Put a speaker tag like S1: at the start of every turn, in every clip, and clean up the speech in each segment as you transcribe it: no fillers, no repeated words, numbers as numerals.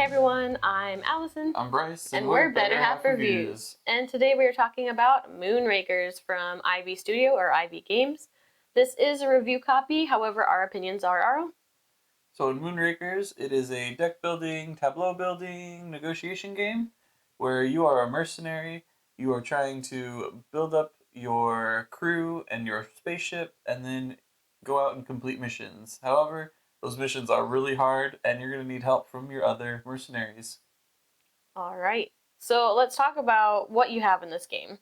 S1: Hey everyone, I'm Allison.
S2: I'm Bryce,
S1: and we're Better Half Reviews. And today we are talking about Moonrakers from IB Studio or IB Games. This is a review copy, however, our opinions are our own.
S2: So in Moonrakers, it is a deck building, tableau building, negotiation game where you are a mercenary. You are trying to build up your crew and your spaceship and then go out and complete missions. However, those missions are really hard and you're going to need help from your other mercenaries.
S1: All right, so let's talk about what you have in this game.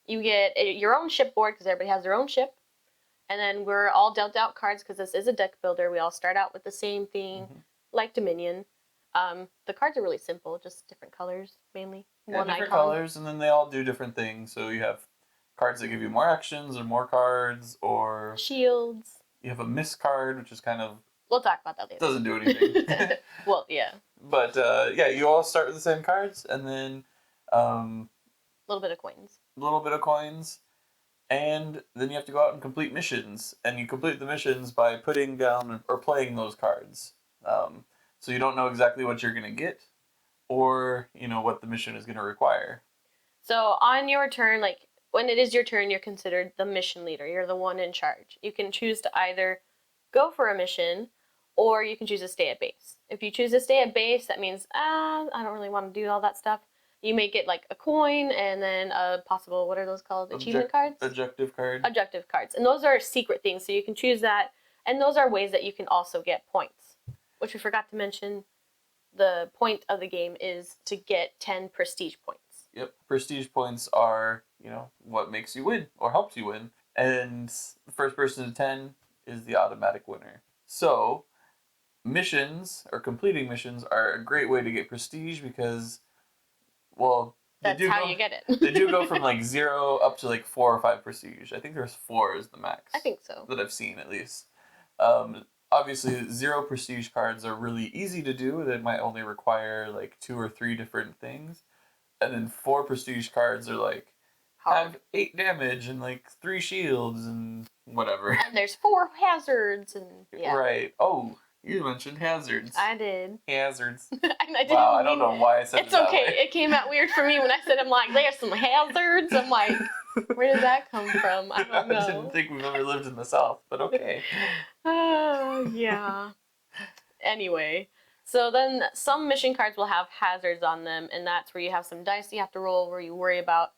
S1: You get your own shipboard because everybody has their own ship. And then we're all dealt out cards because this is a deck builder. We all start out with the same thing, like Dominion. The cards are really simple, just different colors mainly.
S2: Yeah, different colors, and then they all do different things. So you have cards that give you more actions or more cards, or
S1: shields.
S2: You have a miss card, which is kind of...
S1: We'll talk about that later.
S2: Doesn't do anything.
S1: Well, yeah.
S2: But yeah, you all start with the same cards, and then
S1: a little bit of coins.
S2: A little bit of coins. And then you have to go out and complete missions. And you complete the missions by putting down or playing those cards. So you don't know exactly what you're going to get or, what the mission is going to require.
S1: So on your turn, like when it is your turn, you're considered the mission leader. You're the one in charge. You can choose to either go for a mission or you can choose to stay at base. If you choose to stay at base, that means, I don't really want to do all that stuff. You may get like a coin and then a possible, what are those called? Achievement cards?
S2: Objective card.
S1: Objective cards. And those are secret things, so you can choose that. And those are ways that you can also get points, which we forgot to mention. The point of the game is to get 10 prestige points.
S2: Yep. Prestige points are, what makes you win or helps you win. And the first person to 10 is the automatic winner. So missions or completing missions are a great way to get prestige because... Well,
S1: that's how you get it.
S2: They do go from like 0 up to like 4 or 5 prestige. I think there's 4 is the max.
S1: I think so.
S2: That I've seen at least. Obviously, 0 prestige cards are really easy to do. They might only require like 2 or 3 different things. And then 4 prestige cards are like have 8 damage and like 3 shields and whatever.
S1: And there's 4 hazards and yeah.
S2: Right. Oh. You mentioned hazards.
S1: I did.
S2: Hazards.
S1: I
S2: don't know why I said
S1: it's okay. It came out weird for me when I said, I'm like, there's some hazards. I'm like, where did that come from? I don't know.
S2: I didn't think we've ever lived in the South, but okay.
S1: Oh, yeah. Anyway, so then some mission cards will have hazards on them, and that's where you have some dice you have to roll where you worry about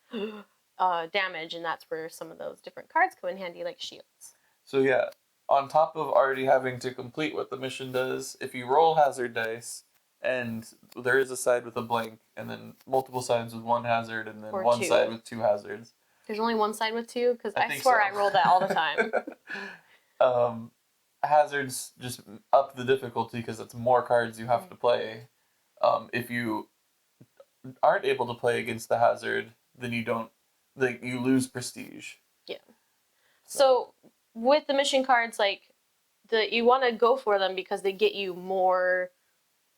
S1: damage, and that's where some of those different cards come in handy, like shields.
S2: So yeah. On top of already having to complete what the mission does, if you roll hazard dice, and there is a side with a blank, and then multiple sides with 1 hazard, and then or one 2. Side with 2 hazards.
S1: There's only 1 side with 2? Because I swear so. I roll that all the time.
S2: Hazards just up the difficulty because it's more cards you have to play. If you aren't able to play against the hazard, then you lose prestige.
S1: Yeah. So with the mission cards, you want to go for them because they get you more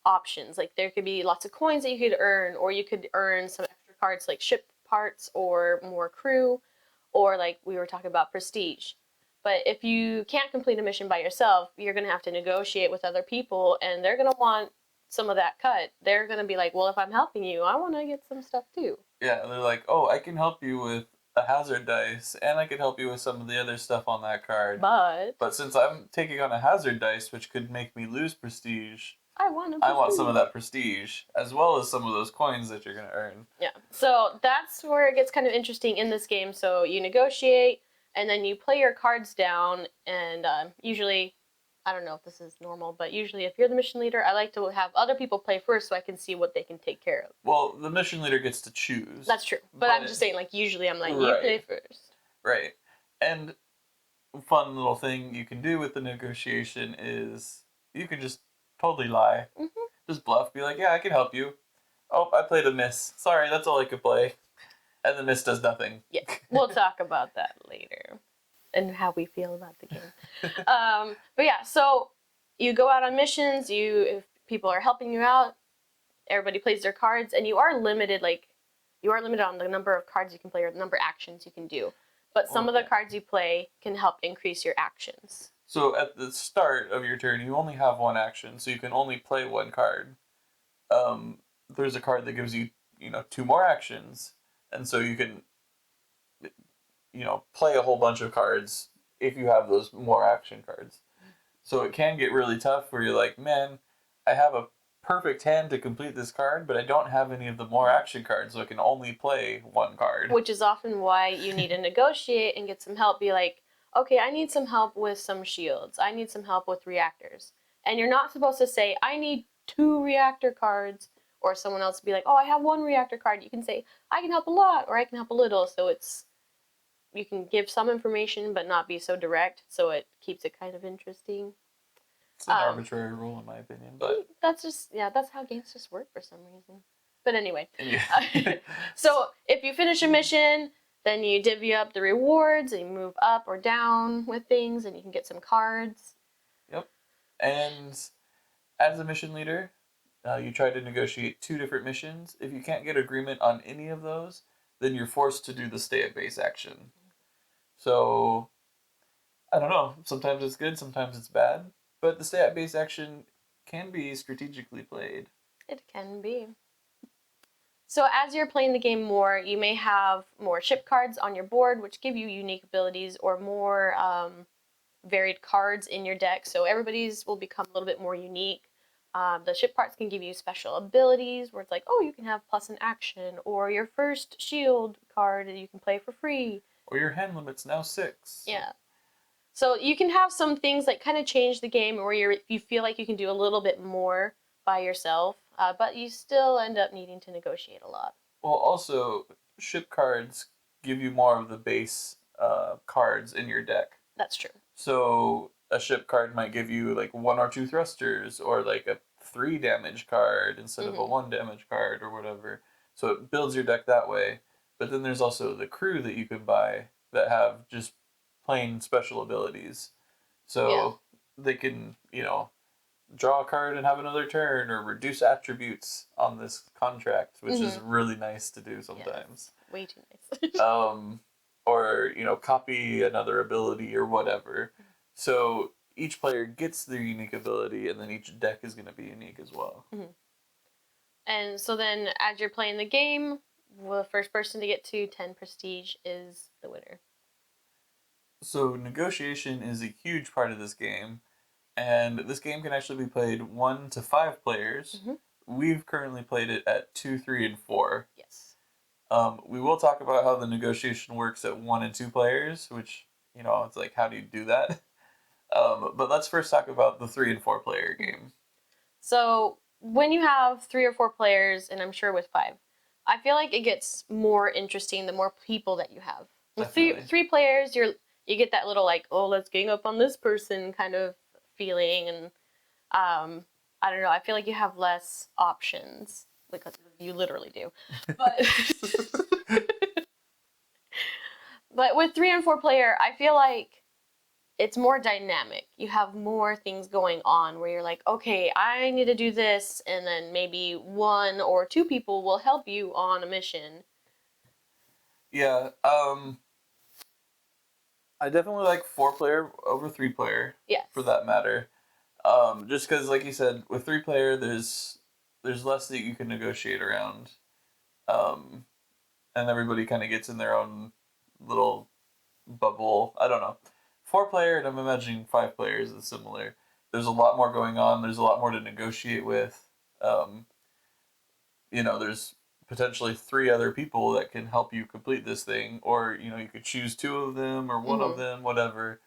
S1: options. Like there could be lots of coins that you could earn, or you could earn some extra cards like ship parts or more crew, or like we were talking about prestige. But if you can't complete a mission by yourself, you're going to have to negotiate with other people, and they're going to want some of that cut. They're going to be like, well, if I'm helping you, I want to get some stuff too.
S2: Yeah, they're like, oh, I can help you with a hazard dice, and I could help you with some of the other stuff on that card.
S1: But
S2: since I'm taking on a hazard dice, which could make me lose prestige,
S1: I want
S2: some of that prestige, as well as some of those coins that you're going to earn.
S1: Yeah, so that's where it gets kind of interesting in this game. So you negotiate, and then you play your cards down, and usually, I don't know if this is normal, but usually if you're the mission leader, I like to have other people play first so I can see what they can take care of.
S2: Well, the mission leader gets to choose.
S1: That's true. But I'm just saying, usually I'm like, you play first.
S2: Right. And a fun little thing you can do with the negotiation is you can just totally lie. Mm-hmm. Just bluff. Be like, yeah, I can help you. Oh, I played a miss. Sorry, that's all I could play. And the miss does nothing.
S1: Yeah, we'll talk about that later. And how we feel about the game. But yeah, so you go out on missions, if people are helping you out, everybody plays their cards, and you are limited on the number of cards you can play or the number of actions you can do. But some of the cards you play can help increase your actions.
S2: So at the start of your turn, you only have 1 action, so you can only play 1 card. there's a card that gives you, 2 more actions, and so you can, play a whole bunch of cards if you have those more action cards. So it can get really tough where you're like, man, I have a perfect hand to complete this card, but I don't have any of the more action cards, so I can only play one card.
S1: Which is often why you need to negotiate and get some help. Be like, okay, I need some help with some shields. I need some help with reactors. And you're not supposed to say, I need 2 reactor cards, or someone else be like, oh, I have 1 reactor card. You can say, I can help a lot, or I can help a little. So you can give some information, but not be so direct. So it keeps it kind of interesting.
S2: It's an arbitrary rule, in my opinion, but
S1: that's how games just work for some reason. But anyway,
S2: yeah.
S1: So if you finish a mission, then you divvy up the rewards and you move up or down with things, and you can get some cards.
S2: Yep. And as a mission leader, you try to negotiate 2 different missions. If you can't get agreement on any of those, then you're forced to do the stay at base action. So, I don't know. Sometimes it's good, sometimes it's bad. But the stay at base action can be strategically played.
S1: It can be. So as you're playing the game more, you may have more ship cards on your board, which give you unique abilities, or more varied cards in your deck. So everybody's will become a little bit more unique. The ship parts can give you special abilities where it's like, oh, you can have plus an action, or your first shield card you can play for free.
S2: Or your hand limit's now 6.
S1: Yeah. So you can have some things that kind of change the game, or you feel like you can do a little bit more by yourself, but you still end up needing to negotiate a lot.
S2: Well, also, ship cards give you more of the base cards in your deck.
S1: That's true.
S2: So a ship card might give you like 1 or 2 thrusters, or like a 3 damage card instead of a 1 damage card, or whatever. So it builds your deck that way. But then there's also the crew that you can buy that have just plain special abilities. So they can, draw a card and have another turn, or reduce attributes on this contract, which is really nice to do sometimes.
S1: Yeah, way too nice.
S2: Or, copy another ability or whatever. So each player gets their unique ability, and then each deck is going to be unique as well.
S1: And so then as you're playing the game, the first person to get to 10 prestige is the winner.
S2: So negotiation is a huge part of this game, and this game can actually be played 1 to 5 players. We've currently played it at 2, 3, and 4.
S1: Yes.
S2: We will talk about how the negotiation works at 1 and 2 players, which, it's like, how do you do that? But let's first talk about the 3 and 4 player game.
S1: So when you have 3 or 4 players, and I'm sure with 5, I feel like it gets more interesting the more people that you have. With three players, you get that little like, oh, let's gang up on this person kind of feeling, and I don't know. I feel like you have less options because you literally do. But with 3 and 4 player, I feel like it's more dynamic. You have more things going on where you're like, okay, I need to do this, and then maybe 1 or 2 people will help you on a mission.
S2: Yeah, I definitely like 4 player over 3 player.
S1: Yes.
S2: For that matter. Just because, like you said, with 3 player, there's less that you can negotiate around. And everybody kind of gets in their own little bubble. I don't know. 4 player, and I'm imagining 5 players is similar. There's a lot more going on. There's a lot more to negotiate with. There's potentially 3 other people that can help you complete this thing, or you could choose 2 of them or 1 of them, whatever.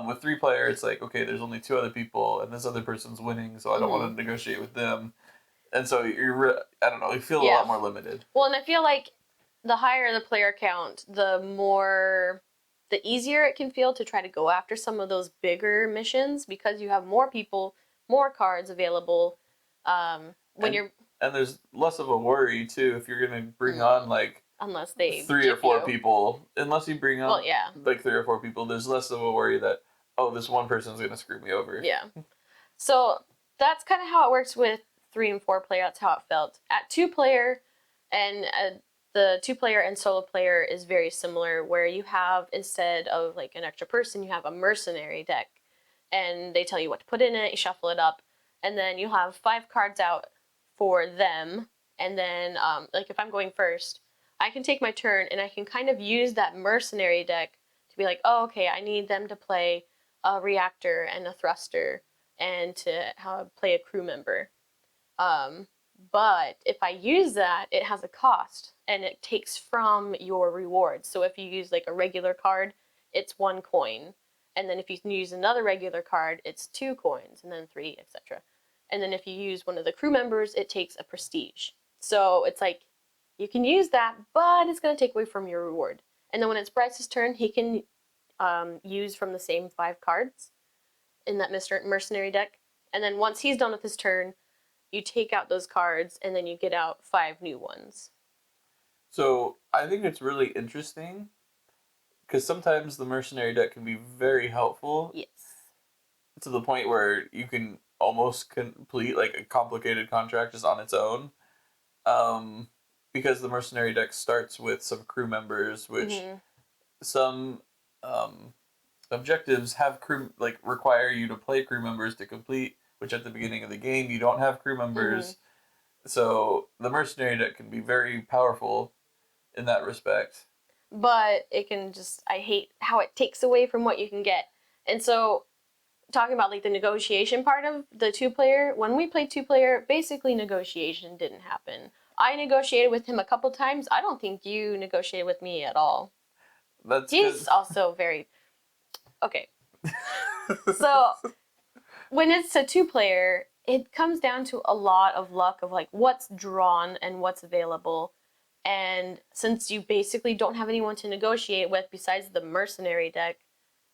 S2: With 3 player, it's like, okay, there's only 2 other people, and this other person's winning, so I don't want to negotiate with them. And so I don't know, you feel a lot more limited.
S1: Well, and I feel like the higher the player count, the easier it can feel to try to go after some of those bigger missions, because you have more people, more cards available.
S2: And there's less of a worry too if you're gonna bring on like
S1: unless they
S2: 3 or 4 people. Unless you bring on like 3 or 4 people, there's less of a worry that, oh, this one person's gonna screw me over.
S1: Yeah. So that's kind of how it works with 3 and 4 player. That's how it felt. At 2 player, and the 2 player and solo player is very similar, where you have, instead of like an extra person, you have a mercenary deck, and they tell you what to put in it. You shuffle it up, and then you have 5 cards out for them, and then like if I'm going first, I can take my turn and I can kind of use that mercenary deck to be like, oh, okay, I need them to play a reactor and a thruster and to play a crew member. Um, but if I use that, it has a cost and it takes from your rewards. So if you use like a regular card, it's 1 coin. And then if you use another regular card, it's 2 coins, and then 3, etc. And then if you use one of the crew members, it takes a prestige. So it's like you can use that, but it's going to take away from your reward. And then when it's Bryce's turn, he can use from the same 5 cards in that mercenary deck. And then once he's done with his turn, you take out those cards and then you get out 5 new ones.
S2: So I think it's really interesting because sometimes the mercenary deck can be very helpful.
S1: Yes.
S2: To the point where you can almost complete like a complicated contract just on its own. Because the mercenary deck starts with some crew members, which some objectives have crew like require you to play crew members to complete, which at the beginning of the game you don't have crew members. So the mercenary deck can be very powerful in that respect.
S1: But it can just, I hate how it takes away from what you can get. And so talking about like the negotiation part of the 2-player, when we played 2-player, basically negotiation didn't happen. I negotiated with him a couple times. I don't think you negotiated with me at all. He's also very okay. So when it's a 2-player, it comes down to a lot of luck of like what's drawn and what's available. And since you basically don't have anyone to negotiate with besides the mercenary deck,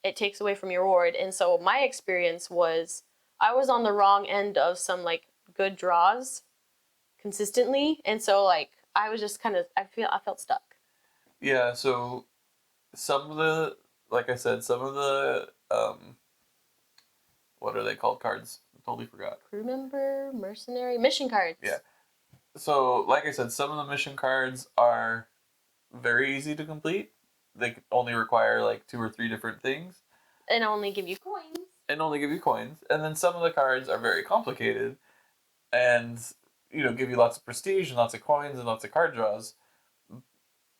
S1: it takes away from your reward. And so my experience was I was on the wrong end of some like good draws consistently. And so like I was just kind of I felt stuck.
S2: Yeah, so some of the, like I said, some of the what are they called cards? I totally forgot.
S1: Crew member, mercenary, mission cards.
S2: Yeah. So, like I said, some of the mission cards are very easy to complete. They only require like 2 or 3 different things.
S1: And only give you coins.
S2: And then some of the cards are very complicated and, you know, give you lots of prestige and lots of coins and lots of card draws.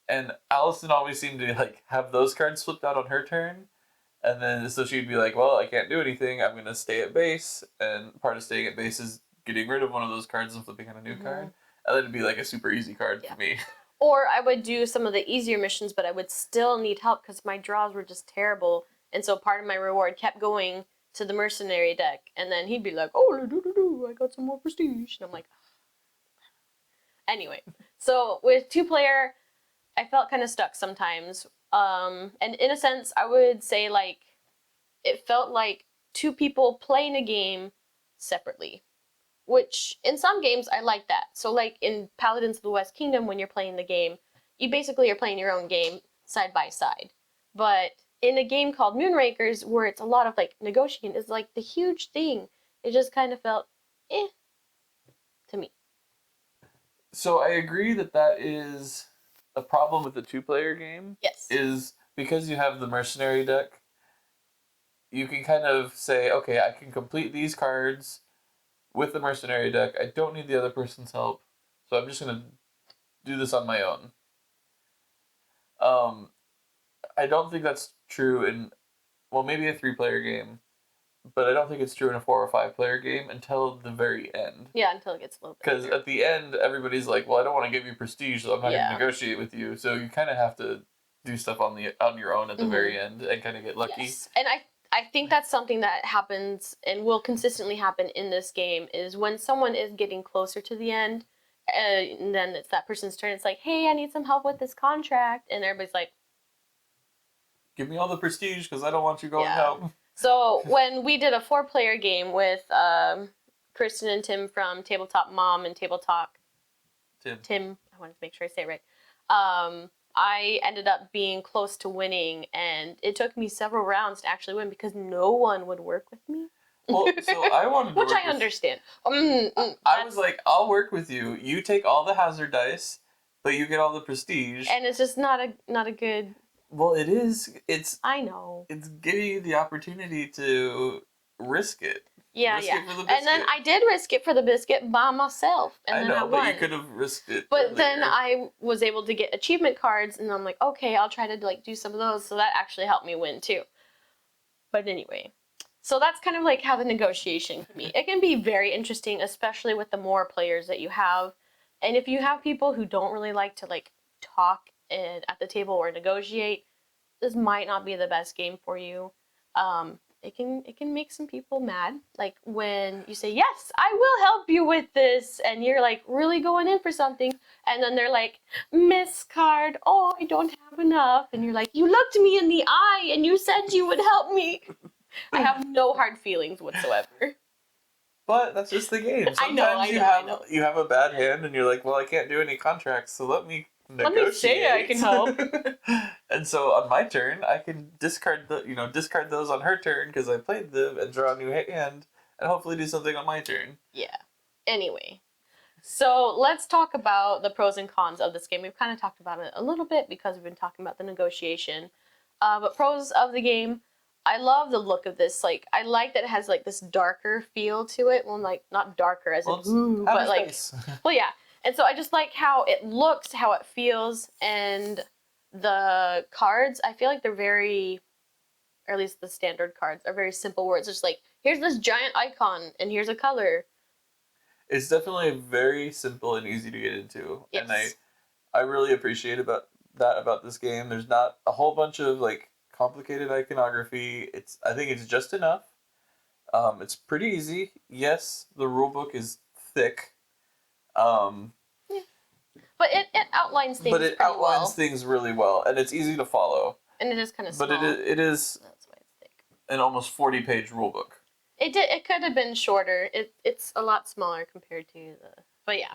S2: And Allison always seemed to like have those cards flipped out on her turn. And then so she'd be like, well, I can't do anything. I'm going to stay at base. And part of staying at base is getting rid of one of those cards and flipping on a new card. And then it'd be like a super easy card for me.
S1: Or I would do some of the easier missions, but I would still need help because my draws were just terrible. And so part of my reward kept going to the mercenary deck. And then he'd be like, oh, I got some more prestige. And I'm like, anyway. So with 2-player, I felt kind of stuck sometimes. And in a sense, I would say like it felt like 2 people playing a game separately, which in some games I like that. So like in Paladins of the West Kingdom, when you're playing the game, you basically are playing your own game side by side. But in a game called Moonrakers, where it's a lot of like negotiating, is like the huge thing. It just kind of felt to me.
S2: So I agree that is a problem with the 2-player game.
S1: Yes.
S2: Is because you have the mercenary deck, you can kind of say, okay, I can complete these cards with the mercenary deck. I don't need the other person's help, so I'm just going to do this on my own. I don't think that's true in, well, maybe a 3-player game, but I don't think it's true in a 4 or 5-player game until the very end.
S1: Yeah, until it gets a little bit.
S2: Because at the end, everybody's like, well, I don't want to give you prestige, so I'm not going to negotiate with you. So you kind of have to do stuff on your own at the very end and kind of get lucky.
S1: Yes. And I think that's something that happens and will consistently happen in this game is when someone is getting closer to the end, and then it's that person's turn. It's like, hey, I need some help with this contract, and everybody's like,
S2: give me all the prestige because I don't want you going help.
S1: So when we did a 4-player game with Kristen and Tim from Tabletop Mom and Table Talk, Tim, I wanted to make sure I say it right. I ended up being close to winning, and it took me several rounds to actually win because no one would work with me.
S2: Well, so I wanted to
S1: which I understand.
S2: I was like, I'll work with you. You take all the hazard dice, but you get all the prestige.
S1: And it's just not a good.
S2: Well, it is. I know. It's giving you the opportunity to risk it.
S1: Yeah,
S2: Risk
S1: yeah.
S2: it for the
S1: And then
S2: biscuit.
S1: I did risk it for the biscuit by myself, and
S2: I
S1: then
S2: know,
S1: I
S2: but
S1: won.
S2: you could have risked it.
S1: But then
S2: earlier.
S1: I was able to get achievement cards, and I'm like, okay, I'll try to like do some of those. So that actually helped me win too. But anyway, so that's kind of like how the negotiation can be. It can be very interesting, especially with the more players that you have. And if you have people who don't really like to like talk at the table or negotiate, this might not be the best game for you. It can make some people mad. Like when you say, yes, I will help you with this, and you're like really going in for something, and then they're like, miss card, oh, I don't have enough. And you're like, you looked me in the eye and you said you would help me. I have no hard feelings whatsoever.
S2: But that's just the game.
S1: I know,
S2: Sometimes
S1: I know, I know.
S2: you have a bad hand, and you're like, well, I can't do any contracts, so let me
S1: Let me say I can help.
S2: And so on my turn, I can discard those on her turn because I played them and draw a new hand, and hopefully do something on my turn.
S1: Yeah. Anyway, so let's talk about the pros and cons of this game. We've kind of talked about it a little bit because we've been talking about the negotiation. But pros of the game, I love the look of this. Like, I like that it has like this darker feel to it. Well, like not darker as in ooh, but like, well, yeah. And so I just like how it looks, how it feels, and the cards. I feel like they're very, or at least the standard cards are very simple. Where it's just like, here's this giant icon, and here's a color.
S2: It's definitely very simple and easy to get into,
S1: Yes.
S2: and I really appreciate about this game. There's not a whole bunch of like complicated iconography. I think it's just enough. It's pretty easy. Yes, the rule book is thick. Um,
S1: But it outlines things
S2: but it
S1: pretty
S2: outlines
S1: well.
S2: things really well, and it's easy to follow.
S1: And it is kind of small.
S2: But it is
S1: That's why it's thick.
S2: an almost 40-page rule book.
S1: It could have been shorter. It's a lot smaller compared to the. But yeah.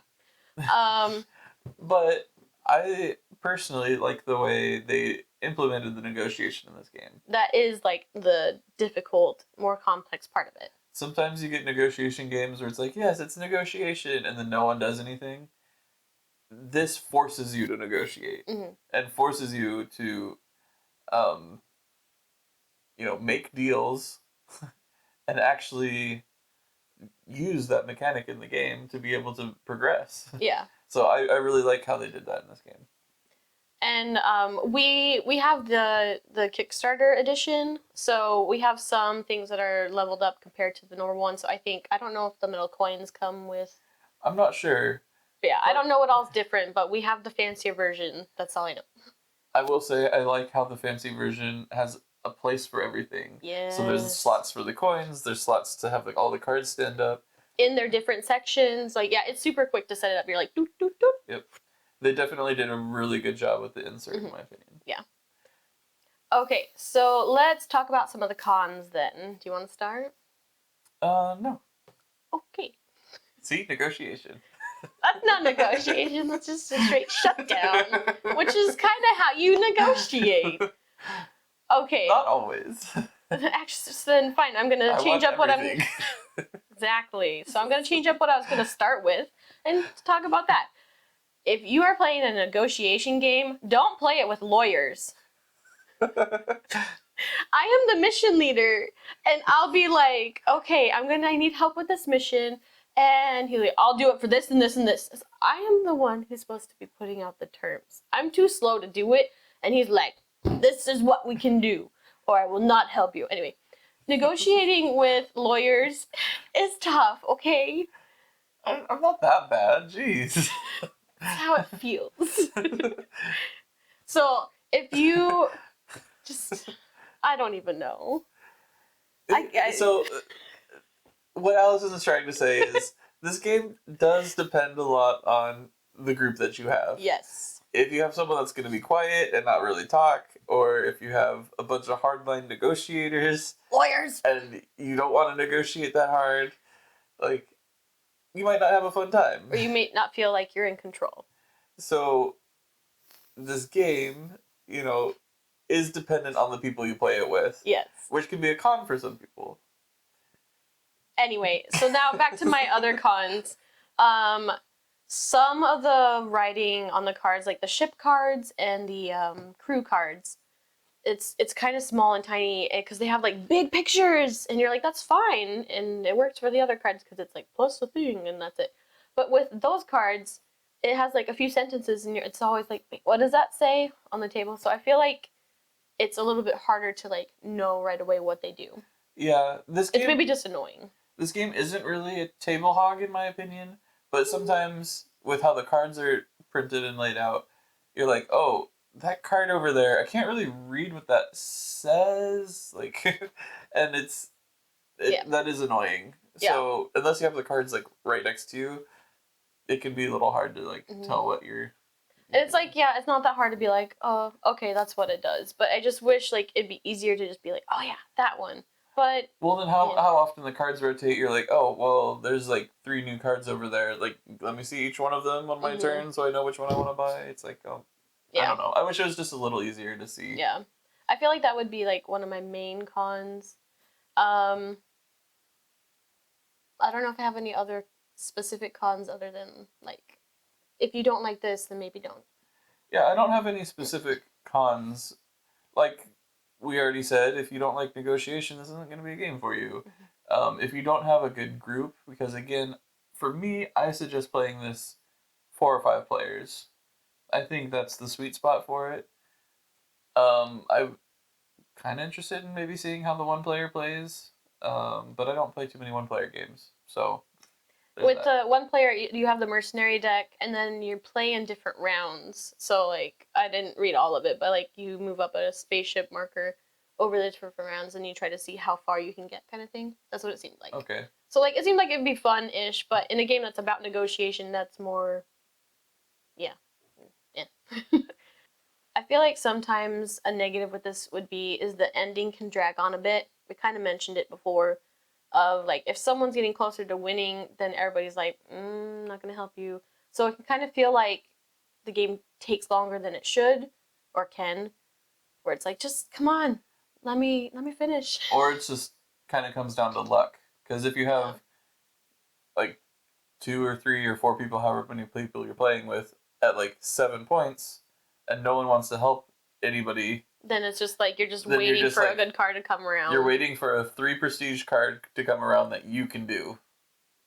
S2: But I personally like the way they implemented the negotiation in this game.
S1: That is like the difficult, more complex part of it.
S2: Sometimes you get negotiation games where it's like, yes, it's negotiation, and then no one does anything. This forces you to negotiate and forces you to, um, make deals and actually use that mechanic in the game to be able to progress.
S1: Yeah.
S2: So I really like how they did that in this game.
S1: And we have the Kickstarter edition, so we have some things that are leveled up compared to the normal one. So I don't know if the metal coins come with.
S2: I'm not sure.
S1: Yeah, I don't know what all's different, but we have the fancier version. That's all I know.
S2: I will say I like how the fancy version has a place for everything.
S1: Yeah.
S2: So there's slots for the coins. There's slots to have like all the cards stand up
S1: in their different sections. Like, yeah, it's super quick to set it up. You're like, doot, doot, doot.
S2: Yep. They definitely did a really good job with the insert, in my opinion.
S1: Yeah. Okay, so let's talk about some of the cons then. Do you want to start?
S2: No.
S1: Okay.
S2: See, negotiation.
S1: That's not negotiation. That's just a straight shutdown, which is kind of how you negotiate. Okay.
S2: Not always.
S1: Actually, then fine. I'm gonna change up what I'm. Exactly. So I'm gonna change up what I was gonna start with and talk about that. If you are playing a negotiation game, don't play it with lawyers. I am the mission leader, and I'll be like, okay, I need help with this mission, and he's like, I'll do it for this and this and this. I am the one who's supposed to be putting out the terms. I'm too slow to do it, and he's like, this is what we can do, or I will not help you. Anyway, negotiating with lawyers is tough, okay?
S2: I'm not that bad, jeez.
S1: That's how it feels. So, if you just, I don't even know.
S2: So, what Allison is trying to say is, this game does depend a lot on the group that you have.
S1: Yes.
S2: If you have someone that's going to be quiet and not really talk, or if you have a bunch of hardline negotiators,
S1: lawyers,
S2: and you don't want to negotiate that hard, like, you might not have a fun time.
S1: Or you may not feel like you're in control.
S2: So, this game, is dependent on the people you play it with.
S1: Yes.
S2: Which can be a con for some people.
S1: Anyway, so now back to my other cons. Some of the writing on the cards, like the ship cards and the crew cards, it's kind of small and tiny because they have like big pictures, and you're like, that's fine, and it works for the other cards because it's like plus a thing and that's it. But with those cards, it has like a few sentences, and it's always like, wait, what does that say on the table? So I feel like it's a little bit harder to like know right away what they do.
S2: Yeah,
S1: It's maybe just annoying.
S2: This game isn't really a table hog in my opinion, but sometimes with how the cards are printed and laid out, you're like, oh, that card over there, I can't really read what that says, like, and
S1: Yeah.
S2: that is annoying.
S1: Yeah.
S2: So unless you have the cards like right next to you, it can be a little hard to like tell what you're.
S1: And it's like, yeah, it's not that hard to be like, oh, okay, that's what it does. But I just wish like it'd be easier to just be like, oh yeah, that one. But
S2: Well, then how often the cards rotate? You're like, oh, well, there's like 3 new cards over there. Like, let me see each one of them on my turn, so I know which one I want to buy. It's like, oh, I don't know. I wish it was just a little easier to see.
S1: Yeah, I feel like that would be like one of my main cons. I don't know if I have any other specific cons other than like, if you don't like this, then maybe don't.
S2: Yeah, I don't have any specific cons. Like we already said, if you don't like negotiation, this isn't going to be a game for you. If you don't have a good group, because again, for me, I suggest playing this 4 or 5 players. I think that's the sweet spot for it. I'm kind of interested in maybe seeing how the one player plays, but I don't play too many one player games, so.
S1: With the one player, you have the mercenary deck, and then you play in different rounds. So like, I didn't read all of it, but like you move up a spaceship marker over the different rounds, and you try to see how far you can get, kind of thing. That's what it seemed like.
S2: Okay.
S1: So like, it seemed like it'd be fun-ish, but in a game that's about negotiation, that's more, yeah. I feel like sometimes a negative with this would be is the ending can drag on a bit. We kind of mentioned it before, of like if someone's getting closer to winning, then everybody's like, not gonna help you. So it can kind of feel like the game takes longer than it should or can, where it's like, just come on, let me finish.
S2: Or it's just kind of comes down to luck, because if you have like 2 or 3 or 4 people, however many people you're playing with, at like 7 points, and no one wants to help anybody,
S1: then it's just like you're just waiting for a good card to come around.
S2: You're waiting for a 3 prestige card to come around that you can do,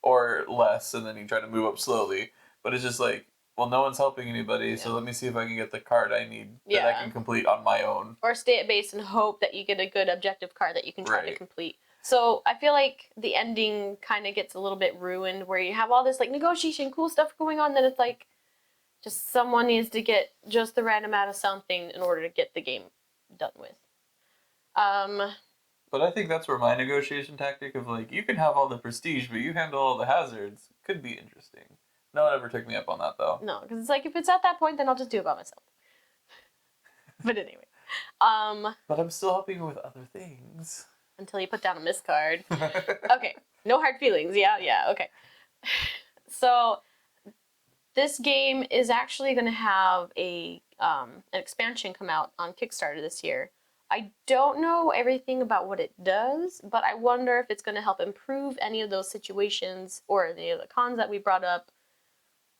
S2: or less, and then you try to move up slowly. But it's just like, well, no one's helping anybody, so let me see if I can get the card I need that I can complete on my own.
S1: Or stay at base and hope that you get a good objective card that you can try to complete. So I feel like the ending kind of gets a little bit ruined, where you have all this like negotiation, cool stuff going on, then it's like just someone needs to get just the right amount of something in order to get the game done with.
S2: But I think that's where my negotiation tactic of like, you can have all the prestige, but you handle all the hazards, could be interesting. No one ever took me up on that, though.
S1: No, because it's like, if it's at that point, then I'll just do it by myself. But anyway.
S2: But I'm still helping you with other things.
S1: Until you put down a miscard. Okay. No hard feelings. Yeah, okay. So, this game is actually going to have an expansion come out on Kickstarter this year. I don't know everything about what it does, but I wonder if it's going to help improve any of those situations or any of the cons that we brought up.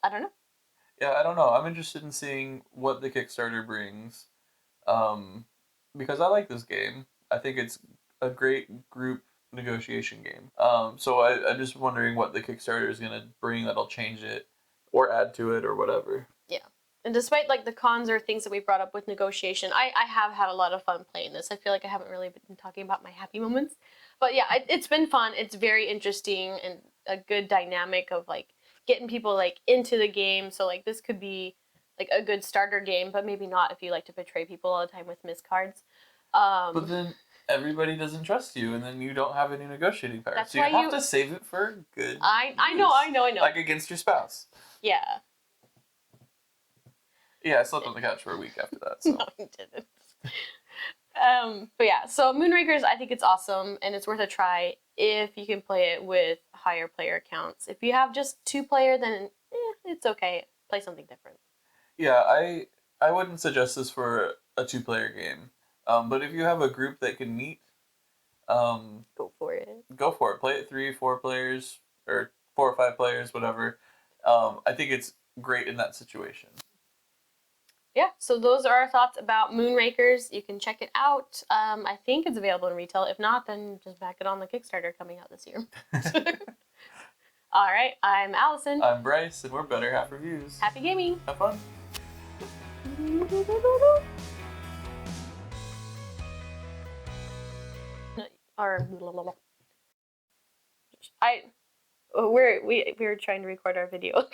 S1: I don't know.
S2: Yeah, I don't know. I'm interested in seeing what the Kickstarter brings, because I like this game. I think it's a great group negotiation game. So I'm just wondering what the Kickstarter is going to bring that'll change it or add to it or whatever.
S1: Yeah. And despite like the cons or things that we brought up with negotiation, I have had a lot of fun playing this. I feel like I haven't really been talking about my happy moments. But yeah, it's been fun. It's very interesting and a good dynamic of like getting people like into the game. So like this could be like a good starter game, but maybe not if you like to betray people all the time with miscards.
S2: But then everybody doesn't trust you, and then you don't have any negotiating power. So you have to save it for good.
S1: I know.
S2: Like against your spouse.
S1: Yeah.
S2: Yeah, I slept on the couch for a week after that. So.
S1: No, you didn't. But yeah, so Moonrakers, I think it's awesome, and it's worth a try if you can play it with higher player counts. If you have just 2 player, then it's okay. Play something different.
S2: Yeah, I wouldn't suggest this for a 2-player game. But if you have a group that can meet,
S1: go for it.
S2: Go for it. Play it 3, 4 players, or 4 or 5 players, whatever. I think it's great in that situation.
S1: yeah, so those are our thoughts about Moonrakers. You can check it out. I think it's available in retail. If not, then just back it on the Kickstarter coming out this year. All right, I'm Allison.
S2: I'm Bryce, and we're Better Half Reviews.
S1: Happy gaming.
S2: Have fun.
S1: Or we were trying to record our video.